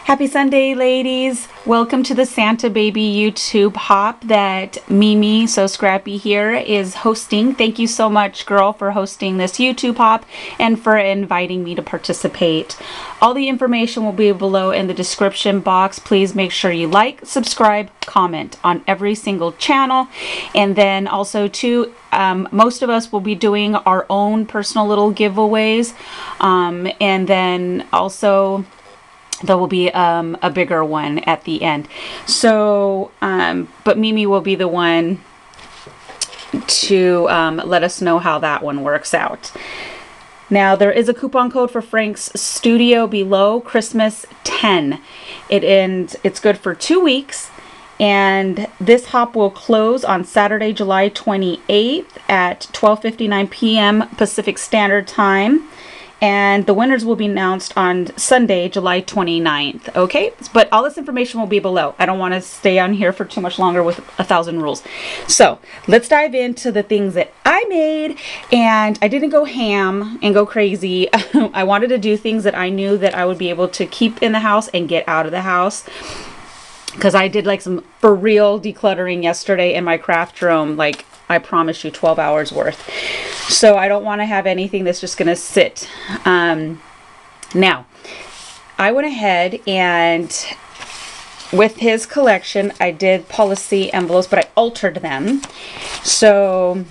Happy Sunday, ladies. Welcome to the Santa Baby YouTube hop that Mimi, So Scrappy here, is hosting. Thank you so much, girl, for hosting this YouTube hop and for inviting me to participate. All the information will be below in the description box. Please make sure you like, subscribe, comment on every single channel. And then also too, most of us will be doing our own personal little giveaways. And then also there will be a bigger one at the end. So, but Mimi will be the one to let us know how that one works out. Now, there is a coupon code for Frank's Studio below, Christmas 10. It's good for 2 weeks. And this hop will close on Saturday, July 28th at 12:59 p.m. Pacific Standard Time. And the winners will be announced on Sunday, July 29th. Okay, but all this information will be below. I don't want to stay on here for too much longer with 1,000 rules. So let's dive into the things that I made. And I didn't go ham and go crazy. I wanted to do things that I knew that I would be able to keep in the house and get out of the house. Because I did like some for real decluttering yesterday in my craft room. Like, I promise you, 12 hours worth. So I don't want to have anything that's just going to sit. Now, I went ahead and with his collection, I did policy envelopes, but I altered them. So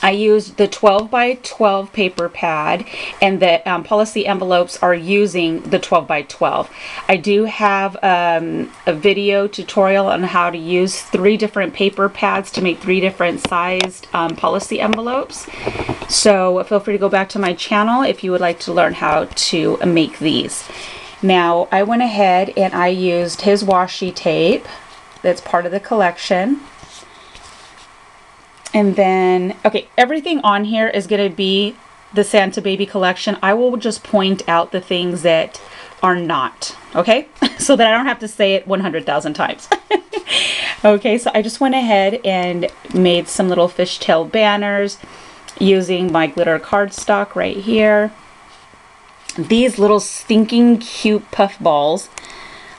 I used the 12 by 12 paper pad, and the policy envelopes are using the 12 by 12. I do have a video tutorial on how to use 3 different paper pads to make 3 different sized policy envelopes. So feel free to go back to my channel if you would like to learn how to make these. Now, I went ahead and I used his washi tape that's part of the collection. And then, okay, everything on here is going to be the Santa Baby collection. I will just point out the things that are not, okay? So that I don't have to say it 100,000 times. Okay, so I just went ahead and made some little fishtail banners using my glitter cardstock right here. These little stinking cute puff balls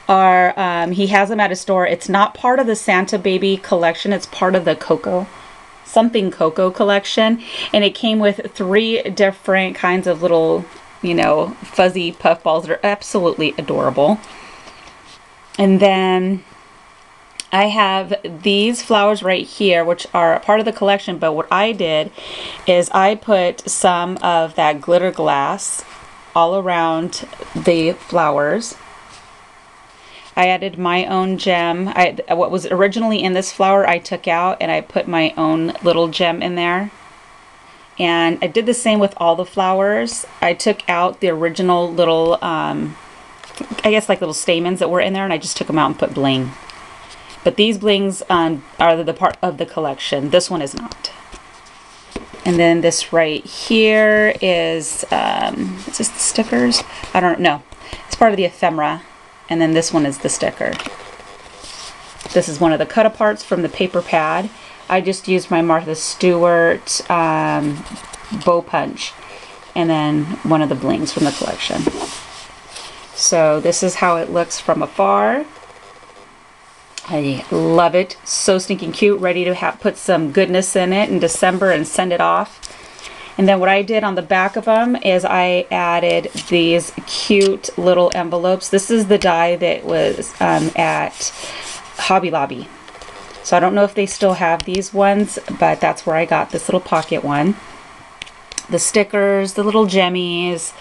are, he has them at a store. It's not part of the Santa Baby collection. It's part of the Something Cocoa collection, and it came with 3 different kinds of little, you know, fuzzy puff balls that are absolutely adorable. And then I have these flowers right here, which are a part of the collection, but what I did is I put some of that glitter glass all around the flowers. I added my own gem. What was originally in this flower I took out, and I put my own little gem in there. And I did the same with all the flowers. I took out the original little, I guess like little stamens that were in there, and I just took them out and put bling. But these blings are the part of the collection. This one is not. And then this right here is this the stickers? I don't know. It's part of the ephemera. And then this one is the sticker. This is one of the cut aparts from the paper pad. I just used my Martha Stewart bow punch. And then one of the blings from the collection. So this is how it looks from afar. I love it. So stinking cute. Ready to put some goodness in it in December and send it off. And then what I did on the back of them is I added these cute little envelopes. This is the die that was at Hobby Lobby. So I don't know if they still have these ones, but that's where I got this little pocket one. The stickers, the little jemmies,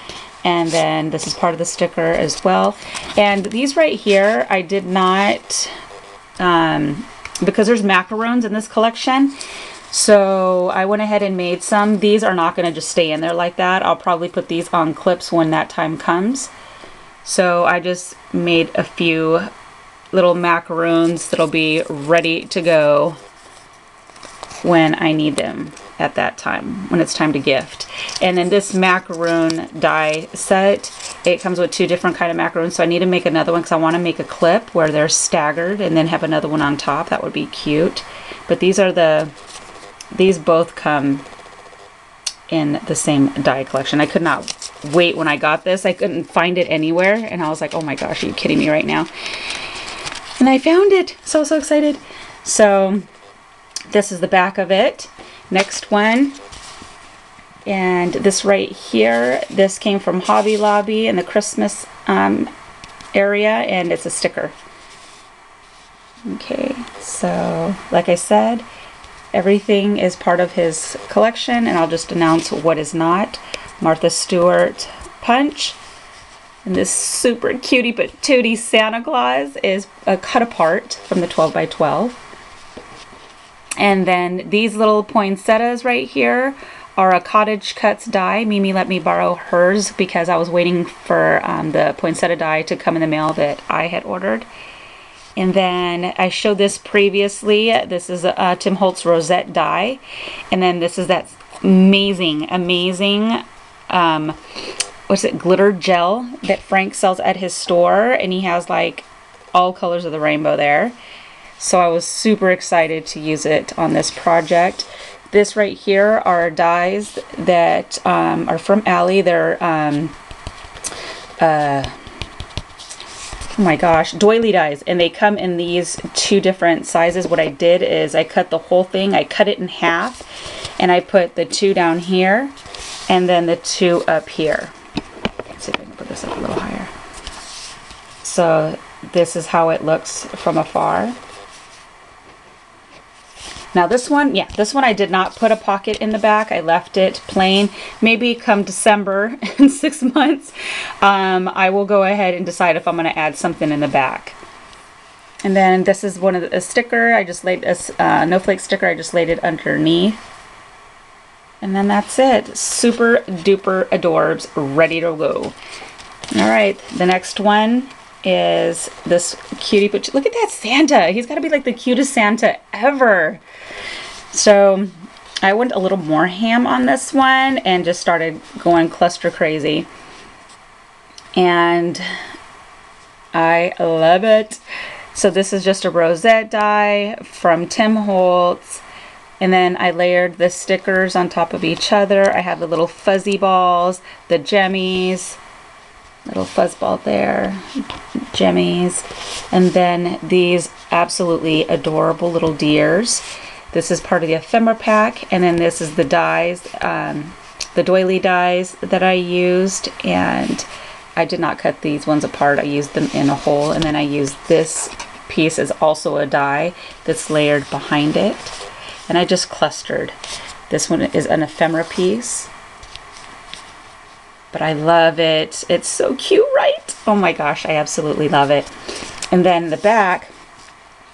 and then this is part of the sticker as well. And these right here, I did not, because there's macarons in this collection, so I went ahead and made some. These are not going to just stay in there like that. I'll probably put these on clips when that time comes. So I just made a few little macaroons that'll be ready to go when I need them at that time, when it's time to gift. And then this macaroon die set, it comes with 2 different kind of macaroons. So I need to make another one because I want to make a clip where they're staggered and then have another one on top. That would be cute. But these are these both come in the same die collection. I could not wait when I got this. I couldn't find it anywhere, and I was like, oh my gosh, are you kidding me right now? And I found it. So excited. So this is the back of it. Next one. And this right here, this came from Hobby Lobby in the Christmas area, and it's a sticker. Okay, so like I said, everything is part of his collection, and I'll just announce what is not. Martha Stewart punch. And this super cutie patootie Santa Claus is a cut apart from the 12 by 12. And then these little poinsettias right here are a Cottage Cuts die. Mimi let me borrow hers because I was waiting for the poinsettia die to come in the mail that I had ordered. And then I showed this previously. This is a Tim Holtz rosette die. And then this is that amazing what's it, glitter gel that Frank sells at his store. And he has like all colors of the rainbow there. So I was super excited to use it on this project. This right here are dies that are from Allie. They're, oh my gosh, doily dies. And they come in these two different sizes. What I did is I cut the whole thing. I cut it in half. And I put the two down here. And then the two up here. Let's see if I can put this up a little higher. So this is how it looks from afar. Now this one, yeah, this one I did not put a pocket in the back. I left it plain. Maybe come December in 6 months, I will go ahead and decide if I'm going to add something in the back. And then this is one of the sticker. I just laid a snowflake sticker. I just laid it underneath. And then that's it. Super duper adorbs, ready to go. All right, the next one is this cutie, but look at that Santa. He's got to be like the cutest Santa ever. So I went a little more ham on this one and just started going cluster crazy. And I love it. So this is just a rosette die from Tim Holtz. And then I layered the stickers on top of each other. I have the little fuzzy balls, the jemmies, little fuzzball there, jemmies, and then these absolutely adorable little deers. This is part of the ephemera pack, and then this is the dies, the doily dies that I used, and I did not cut these ones apart. I used them in a hole, and then I used this piece as also a die that's layered behind it, and I just clustered. This one is an ephemera piece. But I love it. It's so cute, right? Oh my gosh, I absolutely love it. And then the back,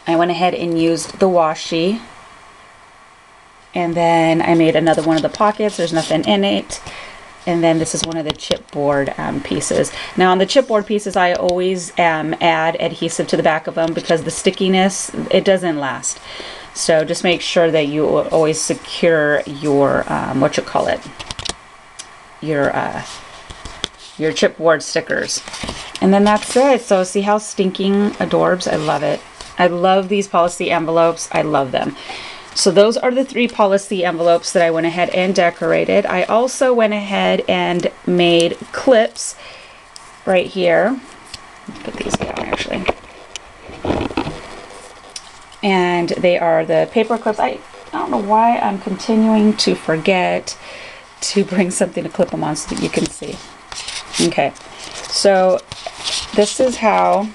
I went ahead and used the washi. And then I made another one of the pockets. There's nothing in it. And then this is one of the chipboard pieces. Now on the chipboard pieces, I always add adhesive to the back of them because the stickiness, it doesn't last. So just make sure that you always secure your, your chipboard stickers. And then that's it. So see how stinking adorbs? I love it. I love these policy envelopes. I love them. So those are the 3 policy envelopes that I went ahead and decorated. I also went ahead and made clips right here. Put these down actually. And they are the paper clips. I don't know why I'm continuing to forget to bring something to clip them on so that you can see. Okay, so this is how,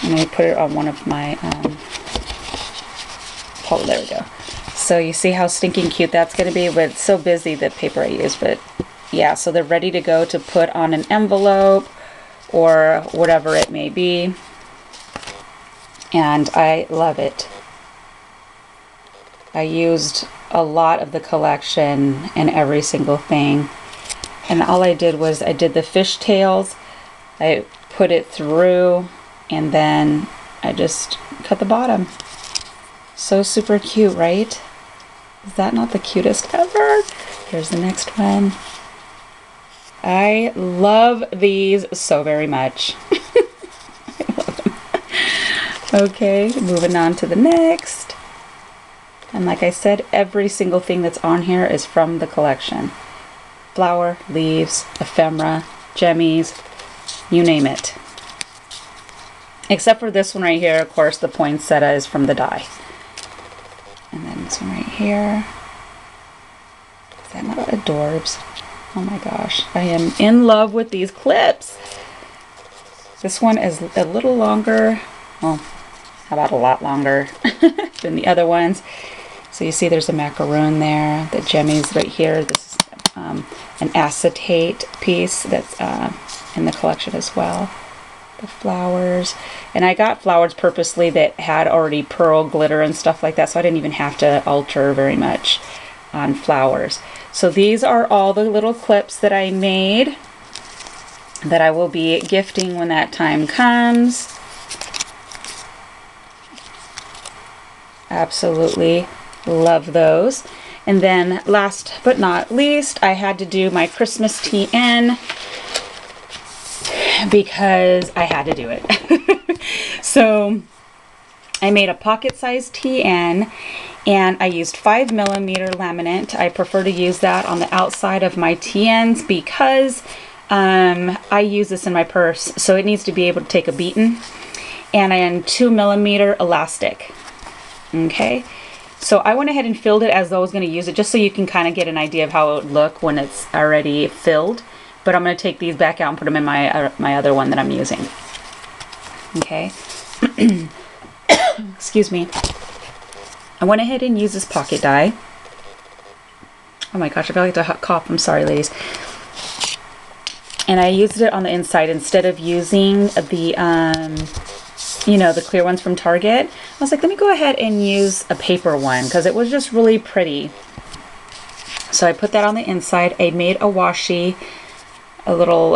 I'm going to put it on one of my, oh, there we go. So you see how stinking cute that's going to be. But it's so busy, the paper I use, but yeah, so they're ready to go to put on an envelope or whatever it may be. And I love it. I used a lot of the collection in every single thing. And all I did was I did the fishtails, I put it through, and then I just cut the bottom. So super cute, right? Is that not the cutest ever? Here's the next one. I love these so very much. I love them. Okay, moving on to the next. And like I said, every single thing that's on here is from the collection. flower, leaves, ephemera, jemmies, you name it. Except for this one right here, of course, the poinsettia is from the die. And then this one right here. Is that not adorbs? Oh my gosh, I am in love with these clips. This one is a little longer, well, how about a lot longer than the other ones. So you see there's a macaroon there, the jemmies right here. This is an acetate piece that's in the collection as well. The flowers. And I got flowers purposely that had already pearl glitter and stuff like that, so I didn't even have to alter very much on flowers. So these are all the little clips that I made that I will be gifting when that time comes. Absolutely love those. And then last but not least, I had to do my Christmas TN because I had to do it. So I made a pocket-sized TN and I used 5mm laminate. I prefer to use that on the outside of my TNs because I use this in my purse, so it needs to be able to take a beating. And I am 2mm elastic. Okay, so I went ahead and filled it as though I was going to use it, just so you can kind of get an idea of how it would look when it's already filled. But I'm going to take these back out and put them in my my other one that I'm using. Okay. Excuse me. I went ahead and used this pocket die. Oh my gosh, I feel like to cough. I'm sorry, ladies. And I used it on the inside instead of using the, you know, the clear ones from Target. I was like, let me go ahead and use a paper one because it was just really pretty. So I put that on the inside. I made a washi, a little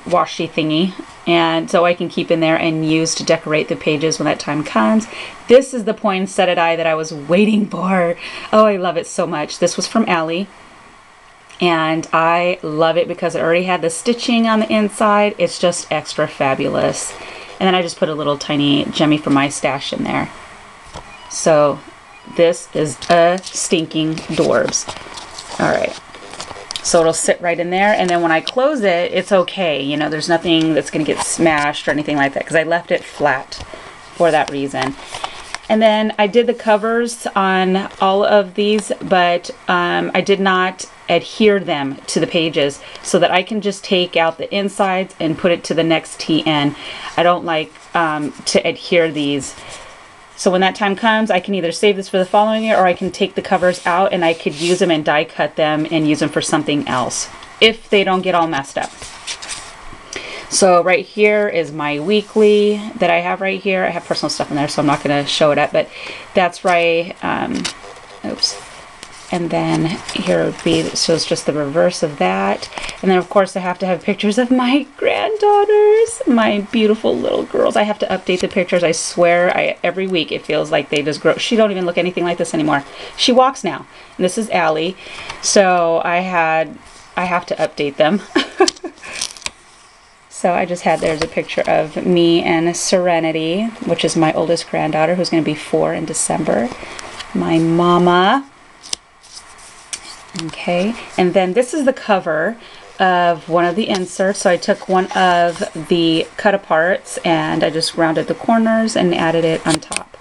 washi thingy, and so I can keep in there and use to decorate the pages when that time comes. This is the poinsettia die that I was waiting for. Oh, I love it so much. This was from Allie. And I love it because it already had the stitching on the inside. It's just extra fabulous. And then I just put a little tiny jemmy from my stash in there. So this is a stinking dorbs. All right. So it'll sit right in there. And then when I close it, it's okay. You know, there's nothing that's going to get smashed or anything like that because I left it flat for that reason. And then I did the covers on all of these, but I did not adhere them to the pages so that I can just take out the insides and put it to the next TN. I don't like to adhere these. So when that time comes, I can either save this for the following year or I can take the covers out and I could use them and die cut them and use them for something else if they don't get all messed up. So right here is my weekly that I have right here. I have personal stuff in there, so I'm not going to show it up, but that's right. Oops. And then here would be, so it's just the reverse of that. And then of course I have to have pictures of my granddaughters, my beautiful little girls. I have to update the pictures. I swear, every week it feels like they just grow. She don't even look anything like this anymore. She walks now. And this is Allie. So I have to update them. So I just had, there's a picture of me and Serenity, which is my oldest granddaughter, who's going to be 4 in December. My mama. Okay, and then this is the cover of one of the inserts. So I took one of the cut aparts and I just rounded the corners and added it on top.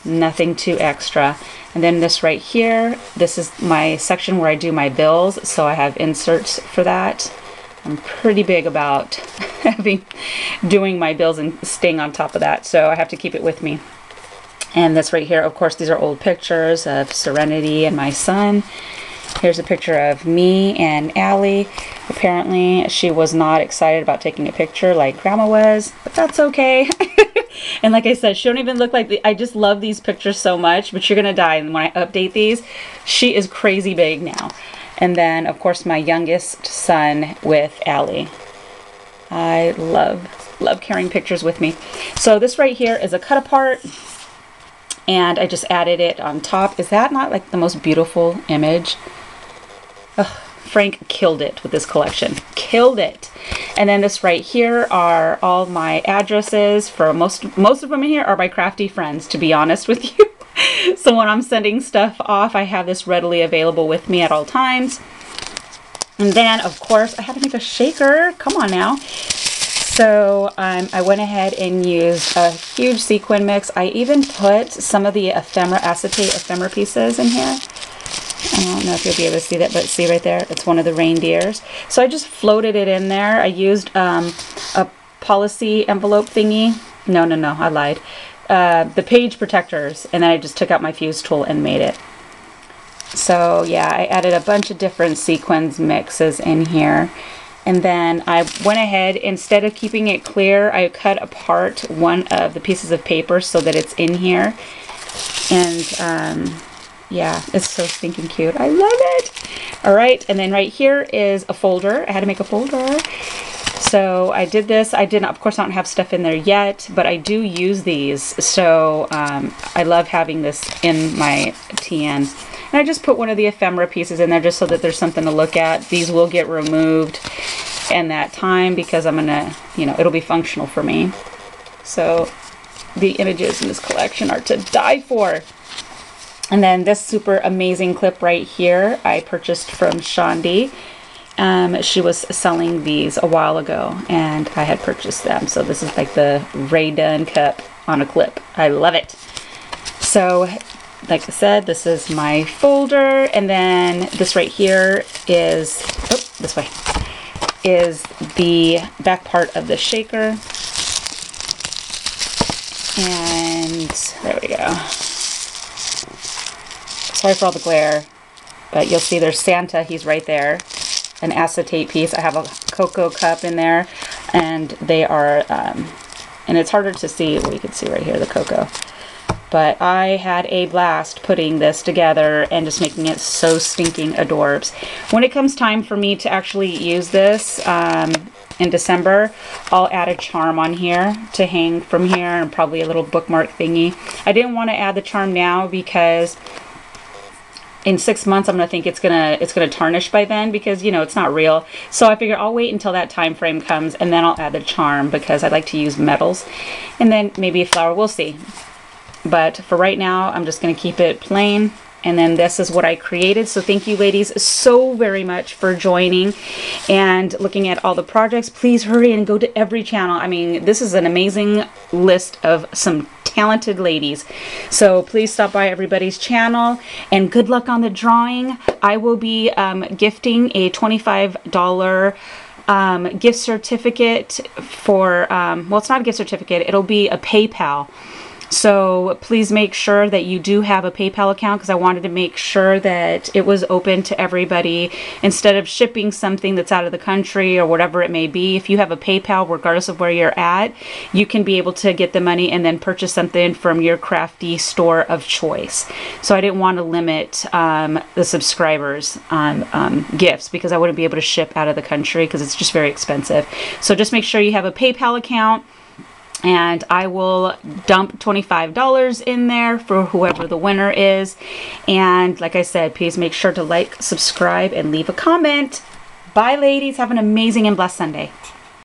Nothing too extra. And then this right here, this is my section where I do my bills. So I have inserts for that. I'm pretty big about doing my bills and staying on top of that, so I have to keep it with me. And this right here, of course, these are old pictures of Serenity and my son. Here's a picture of me and Allie. Apparently, she was not excited about taking a picture like Grandma was, but that's okay. And like I said, she don't even look like I just love these pictures so much, but you're gonna die. And when I update these, she is crazy big now. And then, of course, my youngest son with Allie. I love carrying pictures with me. So this right here is a cut apart, and I just added it on top. Is that not like the most beautiful image? Ugh, Frank killed it with this collection. Killed it. And then this right here are all my addresses for most of them in here are my crafty friends, to be honest with you. So when I'm sending stuff off, I have this readily available with me at all times. And then, of course, I had to make a shaker. Come on now. So I went ahead and used a huge sequin mix. I even put some of the acetate ephemera pieces in here. I don't know if you'll be able to see that, but see right there, it's one of the reindeers. So I just floated it in there. I used a policy envelope thingy. No, I lied. The page protectors, and then I just took out my fuse tool and made it. So yeah, I added a bunch of different sequins mixes in here. And then I went ahead, instead of keeping it clear, I cut apart one of the pieces of paper so that it's in here. And yeah, it's so stinking cute. I love it. All right, and then right here is a folder. I had to make a folder. So I did this. Of course, I don't have stuff in there yet, but I do use these. So I love having this in my TN. And I just put one of the ephemera pieces in there just so that there's something to look at. These will get removed in that time because I'm gonna, it'll be functional for me. So the images in this collection are to die for. And then this super amazing clip right here, I purchased from Shandi. She was selling these a while ago and I had purchased them. So this is like the Ray Dunn cup on a clip. I love it. So like I said, this is my folder, and then this right here is, this way, is the back part of the shaker. And there we go. Sorry for all the glare, but you'll see there's Santa, he's right there. An acetate piece. I have a cocoa cup in there, and they are, and it's harder to see, well, you can see right here, the cocoa. But I had a blast putting this together and just making it so stinking adorbs. When it comes time for me to actually use this in December, I'll add a charm on here to hang from here and probably a little bookmark thingy. I didn't want to add the charm now because in 6 months I'm gonna think it's gonna tarnish by then because it's not real. So I figured I'll wait until that time frame comes and then I'll add the charm because I like to use metals, and then maybe a flower. We'll see. But for right now, I'm just going to keep it plain. And then this is what I created. So thank you ladies so very much for joining and looking at all the projects. Please hurry and go to every channel. I mean, this is an amazing list of some talented ladies. So please stop by everybody's channel and good luck on the drawing. I will be gifting a $25 gift certificate for, well, it's not a gift certificate. It'll be a PayPal. So please make sure that you do have a PayPal account because I wanted to make sure that it was open to everybody instead of shipping something that's out of the country or whatever it may be. If you have a PayPal, regardless of where you're at, you can be able to get the money and then purchase something from your crafty store of choice. So I didn't want to limit the subscribers on gifts because I wouldn't be able to ship out of the country because it's just very expensive. So just make sure you have a PayPal account. And I will dump $25 in there for whoever the winner is. And like I said, please make sure to like, subscribe, and leave a comment. Bye, ladies. Have an amazing and blessed Sunday.